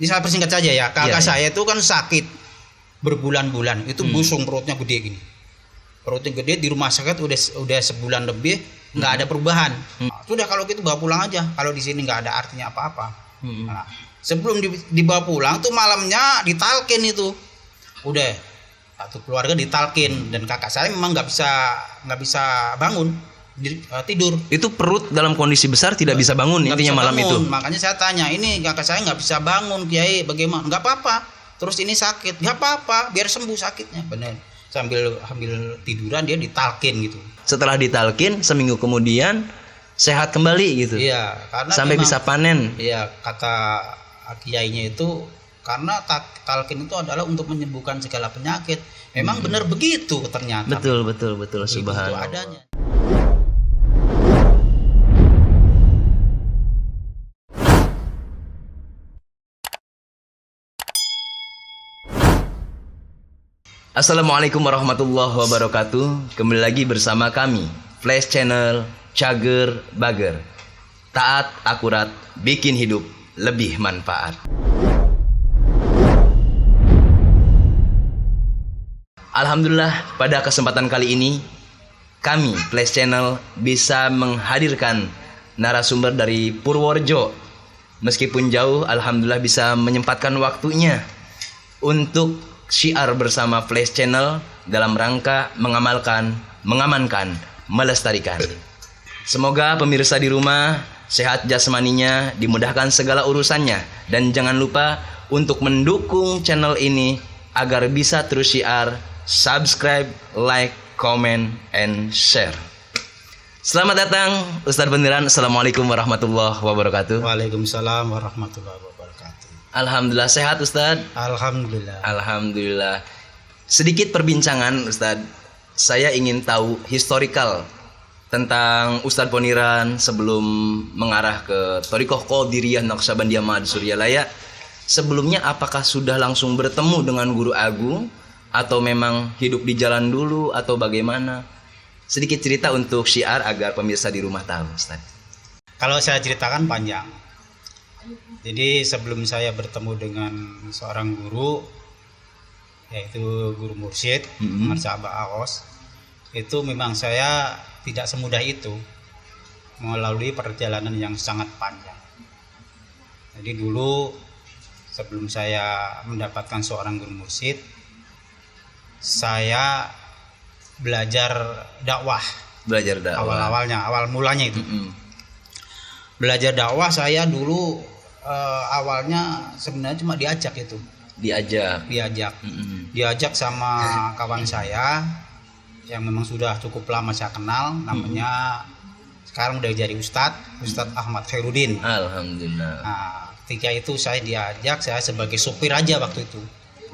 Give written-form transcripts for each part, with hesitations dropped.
Ini saya persingkat saja ya. Kakak Iya. saya itu kan sakit berbulan-bulan. Itu busung, perutnya gede gini. Perutnya gede, di rumah sakit udah sebulan lebih nggak ada perubahan. Sudah kalau gitu bawa pulang aja. Kalau di sini nggak ada artinya apa-apa. Nah, sebelum dibawa pulang tuh malamnya ditalkin itu. Udah satu keluarga ditalkin dan kakak saya memang nggak bisa bangun tidur. Itu perut dalam kondisi besar tidak bisa bangun Nggak intinya bisa malam bangun. itu. Makanya saya tanya, ini kakak saya nggak bisa bangun, Kiai, bagaimana? Nggak apa-apa. Terus ini sakit, nggak apa-apa, biar sembuh sakitnya. Benar. Sambil tiduran dia ditalkin gitu. Setelah ditalkin seminggu kemudian sehat kembali gitu. Iya, karena Sampai memang, bisa panen. Iya, kata kiainya itu karena talkin itu adalah untuk menyembuhkan segala penyakit. Memang benar begitu ternyata. Betul Begitu subhanallah. adanya. Assalamualaikum warahmatullahi wabarakatuh. Kembali lagi bersama kami Flash Channel Cager Bager. Taat, akurat, bikin hidup lebih manfaat. Alhamdulillah, pada kesempatan kali ini kami Flash Channel bisa menghadirkan narasumber dari Purworejo. Meskipun jauh, alhamdulillah bisa menyempatkan waktunya untuk syiar bersama Flash Channel dalam rangka mengamankan, melestarikan. Semoga pemirsa di rumah sehat jasmaninya, dimudahkan segala urusannya, dan jangan lupa untuk mendukung channel ini agar bisa terus syiar, subscribe, like, comment, and share. Selamat datang Ustadz Beniran. Assalamualaikum warahmatullahi wabarakatuh. Waalaikumsalam warahmatullahi wabarakatuh. Alhamdulillah sehat Ustadz. Alhamdulillah. Sedikit perbincangan Ustadz. Saya ingin tahu historikal tentang Ustadz Boniran sebelum mengarah ke Thariqah Qadiriyah Naqsabandiyah Ma'had Suryalaya. Sebelumnya apakah sudah langsung bertemu dengan Guru Agung atau memang hidup di jalan dulu atau bagaimana? Sedikit cerita untuk syiar agar pemirsa di rumah tahu Ustadz. Kalau saya ceritakan panjang. Jadi sebelum saya bertemu dengan seorang guru, yaitu guru mursyid, Marsaba Aos, itu memang saya tidak semudah itu melalui perjalanan yang sangat panjang. Jadi dulu sebelum saya mendapatkan seorang guru mursyid, saya belajar dakwah. Awal mulanya itu. Belajar dakwah saya dulu awalnya sebenarnya cuma diajak sama kawan saya yang memang sudah cukup lama saya kenal, namanya sekarang udah jadi Ustadz Ahmad Khairuddin. Alhamdulillah. Nah, ketika itu saya diajak, saya sebagai supir aja waktu itu.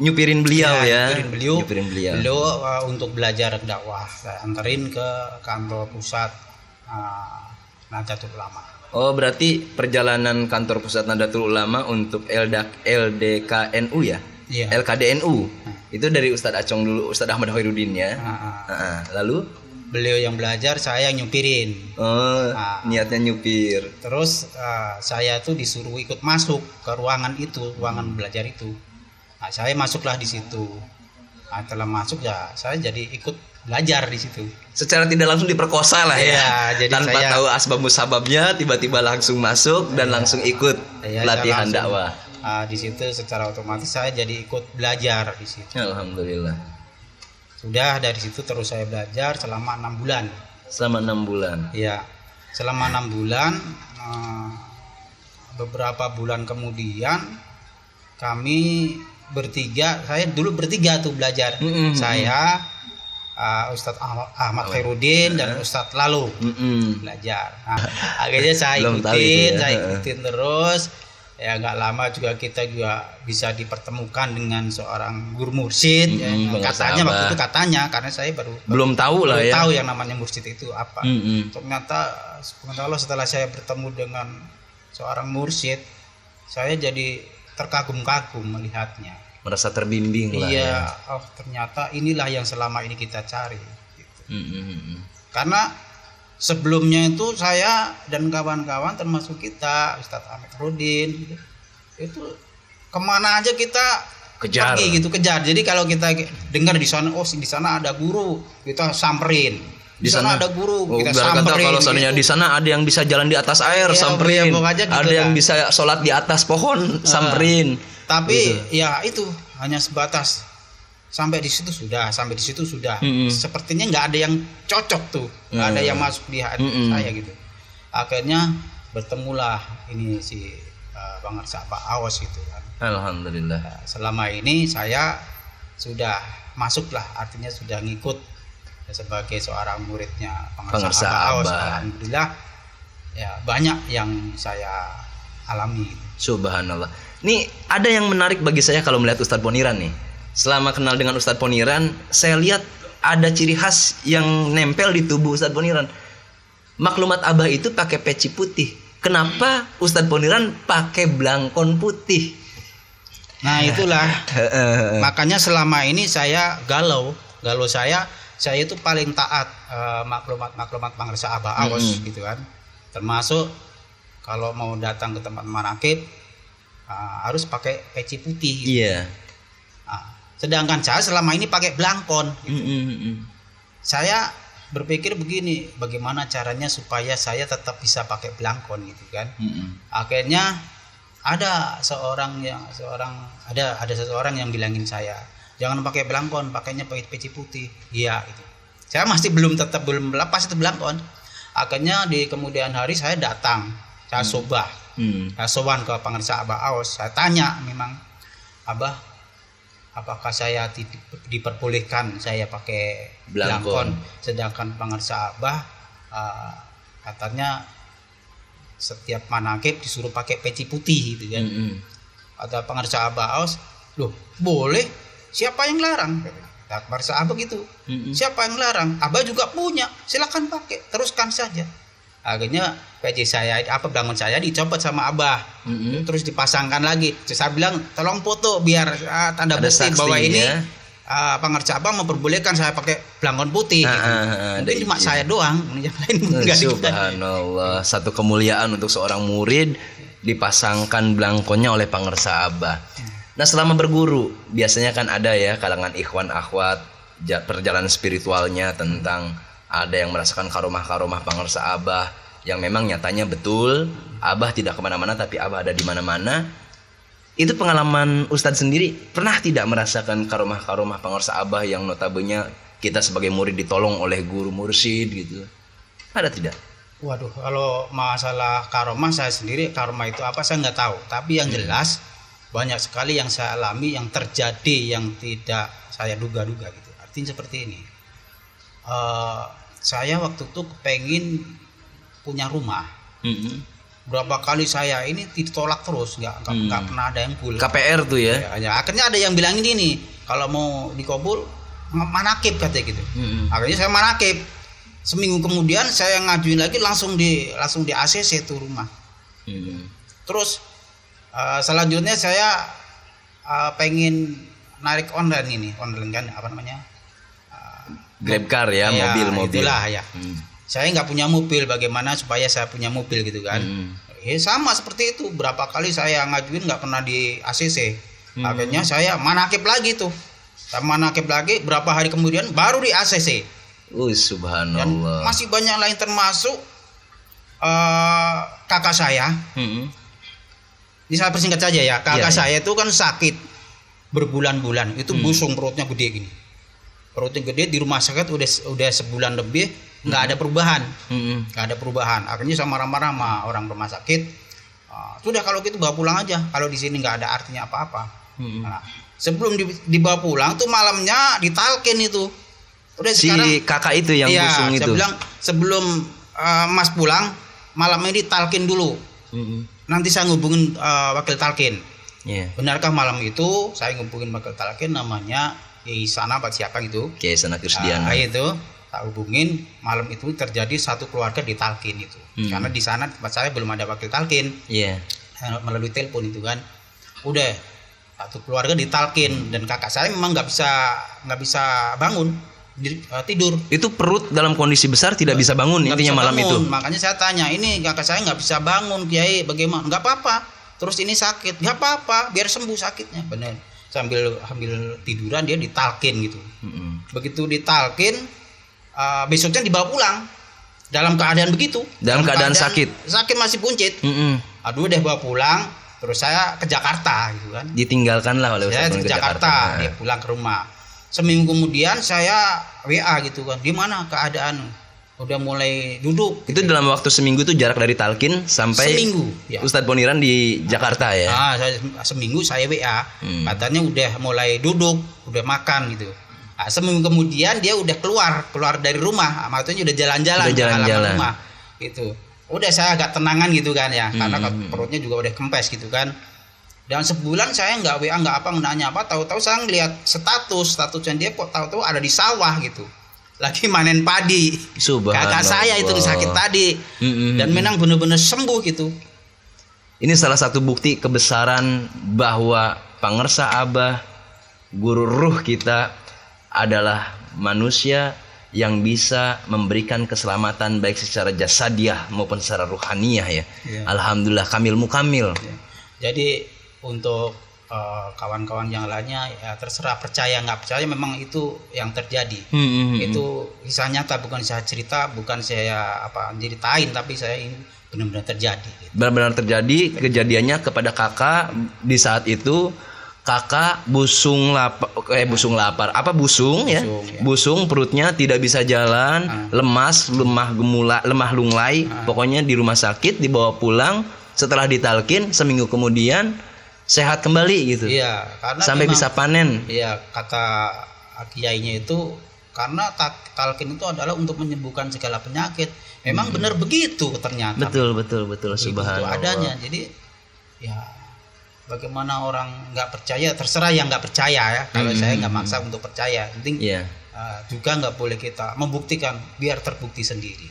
Nyupirin beliau ya. Nyupirin beliau untuk belajar dakwah. Saya anterin ke kantor pusat Nahdlatul Ulama. Oh, berarti perjalanan kantor pusat Nahdlatul Ulama untuk LDKNU ya? Iya. LKDNU. Itu dari Ustadz Acong dulu, Ustadz Ahmad Khairuddin ya. Lalu beliau yang belajar, saya yang nyupirin. Oh, niatnya nyupir. Terus saya tuh disuruh ikut masuk ke ruangan itu, ruangan belajar itu. Nah, saya masuklah di situ. Nah, setelah masuk ya saya jadi ikut belajar di situ. Secara tidak langsung diperkosa lah ya. Jadi tanpa saya tahu asbab musababnya tiba-tiba langsung masuk dan langsung ikut pelatihan dakwah. Di situ secara otomatis saya jadi ikut belajar di situ. Alhamdulillah. Sudah dari situ terus saya belajar selama 6 bulan. Selama 6 bulan. Iya. Selama 6 bulan, beberapa bulan kemudian kami bertiga, saya dulu bertiga tuh belajar. Saya Ustadz Ahmad Khairuddin dan Ustadz Lalu belajar. Nah, akhirnya saya ikutin terus. Ya nggak lama juga kita juga bisa dipertemukan dengan seorang guru mursyid. Katanya waktu itu karena saya belum tahu lah ya. Tahu yang namanya mursyid itu apa. Ternyata subhanallah setelah saya bertemu dengan seorang mursyid, saya jadi terkagum-kagum melihatnya. Merasa terbimbing lah. Iya, ya. Oh ternyata inilah yang selama ini kita cari. Gitu. Karena sebelumnya itu saya dan kawan-kawan termasuk kita, Ustadz Ahmad Khairuddin, itu kemana aja kita Kejar. pergi gitu, kejar. Jadi kalau kita dengar di sana, oh di sana ada guru, kita samperin. Di sana ada guru, kita samperin. Kalau seandainya gitu. di sana ada yang bisa jalan di atas air, Iya, samperin. pokoknya gitu Ada yang dah. bisa sholat di atas pohon, samperin. Tapi ya itu hanya sebatas sampai di situ sudah. Sepertinya nggak ada yang cocok tuh, nggak ada yang masuk di hati saya gitu. Akhirnya bertemulah ini si Bang Arsa Pak Aos gitu kan. Alhamdulillah. Selama ini saya sudah masuklah, artinya sudah ngikut sebagai seorang muridnya Bang Arsa Pak Aos. Alhamdulillah ya banyak yang saya alami. Subhanallah. Nih ada yang menarik bagi saya kalau melihat Ustadz Poniran nih. Selama kenal dengan Ustadz Poniran, saya lihat ada ciri khas yang nempel di tubuh Ustadz Poniran. Maklumat Abah itu pakai peci putih. Kenapa Ustadz Poniran pakai belangkon putih? Nah itulah makanya selama ini saya galau saya itu paling taat maklumat Bang Arsa Abah Aos gitu kan. Termasuk kalau mau datang ke tempat manakib harus pakai peci putih gitu. Iya. Sedangkan saya selama ini pakai belangkon gitu. Saya berpikir begini, bagaimana caranya supaya saya tetap bisa pakai belangkon gitu kan. Akhirnya ada seseorang yang bilangin saya, jangan pakai belangkon, pakainya pakai peci putih. Iya itu. Saya masih belum lepas itu belangkon. Akhirnya di kemudian hari saya datang, saya sobah. Saya sowan ke Bang Arsa Abah Aos. Saya tanya memang, Abah, apakah saya diperbolehkan saya pakai belangkon, sedangkan Bang Arsa Abah katanya setiap manakib disuruh pakai peci putih gitu kan. Kata Bang Arsa Abah Aos, loh boleh, siapa yang larang? Kata Bang Arsa Abah gitu, siapa yang larang? Abah juga punya, silakan pakai, teruskan saja. Akhirnya peci saya, belangkon saya dicopot sama Abah, terus dipasangkan lagi. Terus saya bilang, tolong foto biar tanda bukti bahwa ini Bang Arsa Abah memperbolehkan saya pakai belangkon putih. Mungkin cuma saya doang, yang lain enggak. Subhanallah, satu kemuliaan untuk seorang murid dipasangkan belangkonnya oleh Bang Arsa Abah. Nah selama berguru biasanya kan ada ya kalangan ikhwan akhwat perjalanan spiritualnya tentang ada yang merasakan karomah-karomah Bang Arsa Abah yang memang nyatanya betul Abah tidak kemana-mana tapi Abah ada di mana-mana. Itu pengalaman Ustadz sendiri pernah tidak merasakan karomah-karomah Bang Arsa Abah yang notabene kita sebagai murid ditolong oleh guru mursyid gitu? Ada tidak? Waduh, kalau masalah karomah saya sendiri, karomah itu apa saya nggak tahu. Tapi yang jelas banyak sekali yang saya alami yang terjadi yang tidak saya duga-duga gitu. Artinya seperti ini. Saya waktu itu kepengen punya rumah. Berapa kali saya ini ditolak terus, nggak pernah ada yang full. KPR tuh ya? Ya, akhirnya ada yang bilangin ini, kalau mau dikabul manakib katanya gitu. Akhirnya saya manakib. Seminggu kemudian saya ngajuin lagi langsung di ACC tuh rumah. Terus selanjutnya saya pengen narik online kan apa namanya? Grabcar ya, mobil. Itulah ya. Saya nggak punya mobil, bagaimana supaya saya punya mobil gitu kan. Sama seperti itu, berapa kali saya ngajuin nggak pernah di ACC. Akhirnya saya manakib lagi tuh. Saya manakib lagi, berapa hari kemudian baru di ACC. Subhanallah. Dan masih banyak lain termasuk kakak saya. Ini saya persingkat saja ya. Kakak saya itu kan sakit berbulan-bulan, itu busung, perutnya gede gini. Perutnya gede, di rumah sakit udah sebulan lebih nggak ada perubahan. Akhirnya saya marah-marah sama orang rumah sakit. Sudah kalau gitu bawa pulang aja, kalau di sini nggak ada artinya apa-apa. Nah, sebelum dibawa pulang tuh malamnya ditalkin itu. Udah si sekarang kakak itu yang busung itu. Saya bilang sebelum Mas pulang malam ini ditalkin dulu. Nanti saya ngubungin wakil talkin. Benarkah malam itu saya ngubungin wakil talkin namanya Kiai Sana Pak siapa gitu? Kiai Sana Krisdiana. Itu tak hubungin, malam itu terjadi satu keluarga ditalkin itu. Karena di sana tempat saya belum ada wakil talkin. Melalui telepon itu kan. Udah satu keluarga ditalkin dan kakak saya memang nggak bisa bangun tidur. Itu perut dalam kondisi besar tidak bisa bangun intinya malam itu. Makanya saya tanya, ini kakak saya nggak bisa bangun Kiai, bagaimana? Nggak apa-apa, terus ini sakit, nggak apa-apa, biar sembuh sakitnya. Bener. Sambil tiduran dia ditalkin gitu. Begitu ditalkin, besoknya dibawa pulang dalam keadaan begitu. Dalam keadaan sakit masih buncit. Aduh, deh bawa pulang. Terus saya ke Jakarta gitu kan. Ditinggalkan lah oleh saya Ustadz ke Jakarta. Dia pulang ke rumah. Seminggu kemudian saya WA gitu kan. Di mana keadaan? Udah mulai duduk. Itu dalam waktu seminggu itu jarak dari talkin sampai seminggu. Ya. Ustadz Poniran di Jakarta ya. Seminggu saya WA. Katanya udah mulai duduk, udah makan gitu. Seminggu kemudian dia udah keluar dari rumah. Maksudnya udah jalan-jalan ke halaman rumah. Gitu. Udah saya agak tenangan gitu kan ya, karena perutnya juga udah kempes gitu kan. Dan sebulan saya nggak WA, nggak apa, nanya apa, tahu-tahu saya ngeliat statusnya dia kok tahu-tahu ada di sawah gitu, lagi manen padi. Kakak saya itu sakit tadi dan memang benar-benar sembuh gitu. Ini salah satu bukti kebesaran bahwa pangersa Abah, guru ruh kita adalah manusia yang bisa memberikan keselamatan baik secara jasadiah maupun secara ruhaniyah ya. Alhamdulillah kamil mukamil. Jadi untuk kawan-kawan yang lainnya ya terserah, percaya nggak percaya, memang itu yang terjadi. Itu kisah nyata, bukan saya cerita, bukan saya ceritain, tapi saya ini benar-benar terjadi. Gitu. Benar-benar terjadi kejadiannya kepada kakak di saat itu. Kakak busung lapar, busung perutnya tidak bisa jalan, lemas, lemah lunglai, pokoknya di rumah sakit, dibawa pulang, setelah ditalkin seminggu kemudian sehat kembali gitu. Iya, karena sampai memang, bisa panen. Iya, kata kiainya itu karena talkin itu adalah untuk menyembuhkan segala penyakit. Memang benar begitu ternyata. Betul subhanallah. Itu adanya. Jadi ya bagaimana orang nggak percaya, terserah yang nggak percaya ya. Kalau saya nggak maksa untuk percaya, penting juga nggak boleh kita membuktikan, biar terbukti sendiri.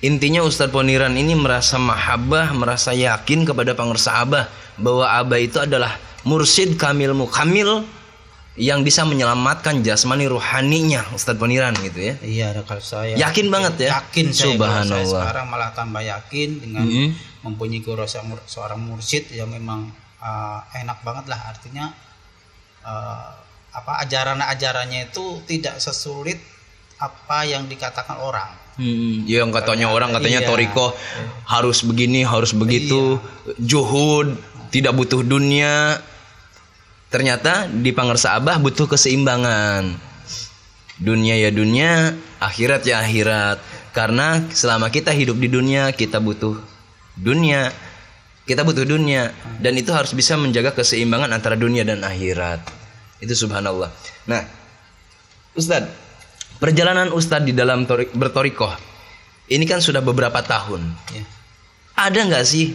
Intinya Ustadz Poniran ini merasa mahabbah, merasa yakin kepada pangersa Abah bahwa Abah itu adalah mursyid kamil mukamil yang bisa menyelamatkan jasmani ruhaninya Ustadz Poniran gitu ya. Iya, kalau saya yakin banget ya. Yakin saya. Subhanallah. Saya sekarang malah tambah yakin dengan mempunyai guru seorang mursyid yang memang enak banget lah, artinya ajarannya itu tidak sesulit apa yang dikatakan orang. Yang katanya orang katanya toriko harus begini, harus begitu, juhud, tidak butuh dunia. Ternyata di pangersa Abah butuh keseimbangan. Dunia ya dunia, akhirat ya akhirat. Karena selama kita hidup di dunia, kita butuh dunia. Dan itu harus bisa menjaga keseimbangan antara dunia dan akhirat. Itu subhanallah. Nah, Ustadz, perjalanan Ustadz di dalam bertorikoh ini kan sudah beberapa tahun. Ada nggak sih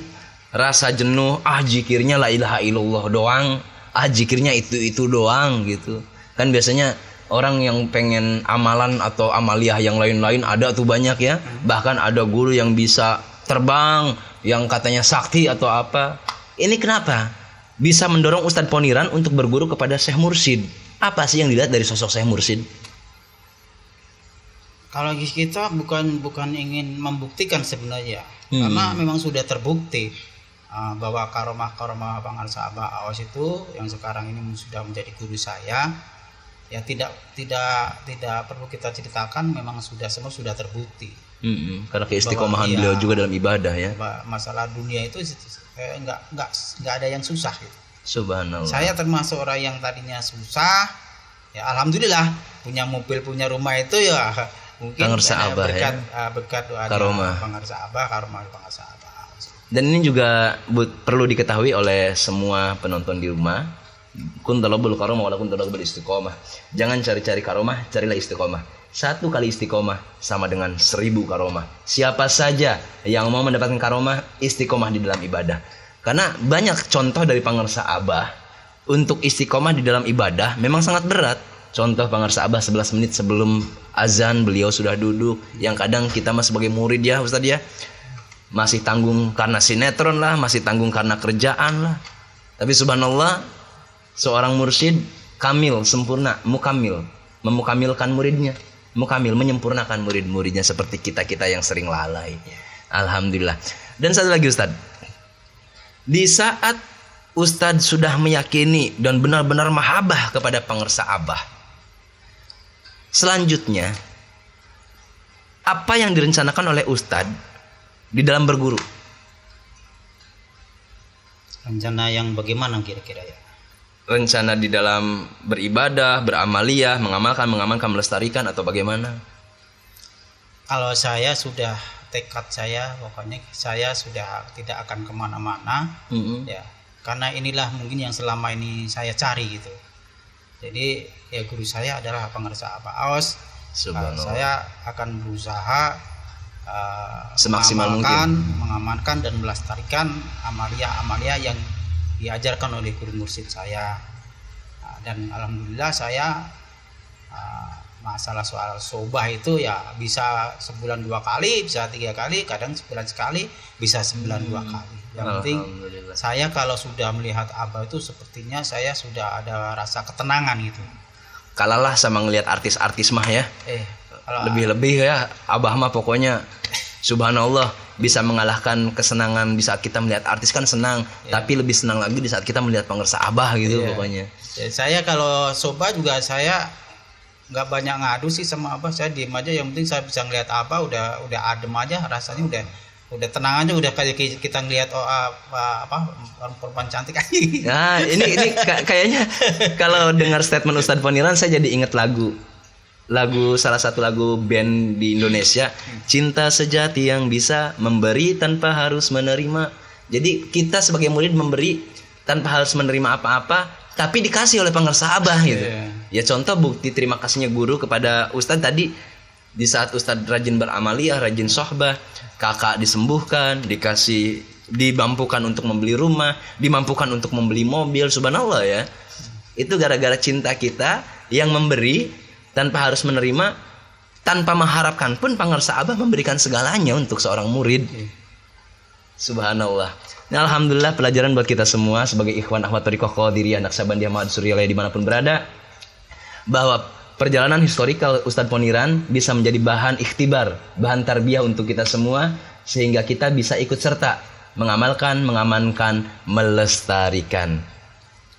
rasa jenuh? Zikirnya la ilaha illallah doang, zikirnya itu doang gitu. Kan biasanya orang yang pengen amalan atau amaliyah yang lain-lain ada tuh banyak ya. Bahkan ada guru yang bisa terbang, yang katanya sakti atau apa. Ini kenapa bisa mendorong Ustadz Poniran untuk berguru kepada Syekh Mursyid? Apa sih yang dilihat dari sosok Syekh Mursyid? Kalau kita bukan ingin membuktikan sebenarnya, karena memang sudah terbukti bahwa karomah pangersa Abah Awas itu yang sekarang ini sudah menjadi guru saya. Ya tidak perlu kita ceritakan, memang semua sudah terbukti. Karena keistiqomahan beliau juga dalam ibadah ya. Masalah dunia itu nggak ada yang susah gitu. Subhanallah. Saya termasuk orang yang tadinya susah, ya alhamdulillah punya mobil, punya rumah itu ya mungkin berkat doanya pangersa Abah, karomah pangersa Abah. Dan ini juga perlu diketahui oleh semua penonton di rumah. Kun talabul karomah wala kun talabul istiqomah. Jangan cari-cari karomah, carilah istiqomah. 1 kali istiqomah sama dengan 1000 karomah. Siapa saja yang mau mendapatkan karomah, istiqomah di dalam ibadah. Karena banyak contoh dari pangersa Abah untuk istiqomah di dalam ibadah memang sangat berat. Contoh pangersa Abah 11 menit sebelum azan beliau sudah duduk. Yang kadang kita sebagai murid ya Ustadz ya, masih tanggung karena sinetron lah, masih tanggung karena kerjaan lah. Tapi subhanallah, seorang mursyid kamil, sempurna, mukamil, memukamilkan muridnya. Mukamil, menyempurnakan murid-muridnya seperti kita-kita yang sering lalai. Alhamdulillah. Dan satu lagi Ustadz, di saat Ustadz sudah meyakini dan benar-benar mahabbah kepada pengersa Abah. Selanjutnya, apa yang direncanakan oleh Ustadz di dalam berguru? Rencana yang bagaimana kira-kira ya? Rencana di dalam beribadah, beramaliyah, mengamalkan, melestarikan, atau bagaimana? Kalau saya sudah tekad saya, pokoknya saya sudah tidak akan kemana-mana, ya. Karena inilah mungkin yang selama ini saya cari gitu. Jadi ya guru saya adalah pengersa Abah Aos. Saya akan berusaha semaksimal mungkin mengamankan dan melestarikan amalia-amalia yang diajarkan oleh guru mursyid saya. Dan alhamdulillah saya masalah soal sobah itu ya bisa sebulan 2 kali, bisa 3 kali, kadang sebulan sekali, bisa sebulan 2 kali. Yang penting saya kalau sudah melihat Abah itu sepertinya saya sudah ada rasa ketenangan gitu. Kalalah sama ngelihat artis-artis mah ya. Lebih-lebih ya Abah mah pokoknya subhanallah bisa mengalahkan kesenangan di saat kita melihat artis kan senang, tapi lebih senang lagi di saat kita melihat pengersa Abah gitu pokoknya. Ya, saya kalau sobah juga saya nggak banyak ngadu sih sama Abah, saya diem aja, yang penting saya bisa ngelihat Abah udah adem aja, rasanya udah tenang aja, udah kayak kita ngelihat perempuan cantik aja. Nah ini kayaknya kalau dengar statement Ustadz Poniran saya jadi inget lagu salah satu lagu band di Indonesia, cinta sejati yang bisa memberi tanpa harus menerima. Jadi kita sebagai murid memberi tanpa harus menerima apa-apa, tapi dikasih oleh pengersa Abah gitu. Ya contoh bukti terima kasihnya guru kepada Ustadz tadi, di saat Ustadz rajin beramaliyah, rajin sohbah, kakak disembuhkan, dimampukan untuk membeli rumah, dimampukan untuk membeli mobil, subhanallah ya. Itu gara-gara cinta kita yang memberi tanpa harus menerima, tanpa mengharapkan pun pengersa Abah memberikan segalanya untuk seorang murid. Subhanallah. Nah, alhamdulillah pelajaran buat kita semua sebagai ikhwan akhwat thariqah Qadiriyah Naqsabandiyah Ma'had Suryalaya dimanapun berada, bahwa perjalanan historikal Ustadz Poniran bisa menjadi bahan ikhtibar, bahan tarbiyah untuk kita semua, sehingga kita bisa ikut serta mengamalkan, mengamankan, melestarikan.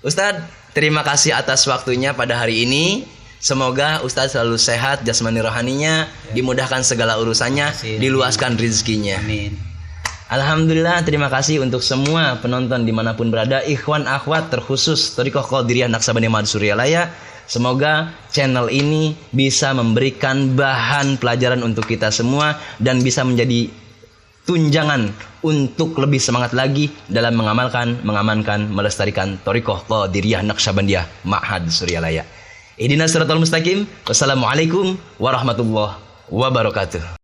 Ustadz, terima kasih atas waktunya pada hari ini. Semoga Ustadz selalu sehat jasmani rohaninya, dimudahkan segala urusannya, diluaskan rezekinya. Amin. Alhamdulillah, terima kasih untuk semua penonton dimanapun berada, ikhwan akhwat terkhusus thariqah Qadiriyah Naqsabandiyah Ma'had Suryalaya. Semoga channel ini bisa memberikan bahan pelajaran untuk kita semua dan bisa menjadi tunjangan untuk lebih semangat lagi dalam mengamalkan, mengamankan, melestarikan thariqah Qadiriyah Naqsabandiyah Ma'had Suryalaya. Ihdinas siratal mustaqim. Wassalamualaikum warahmatullahi wabarakatuh.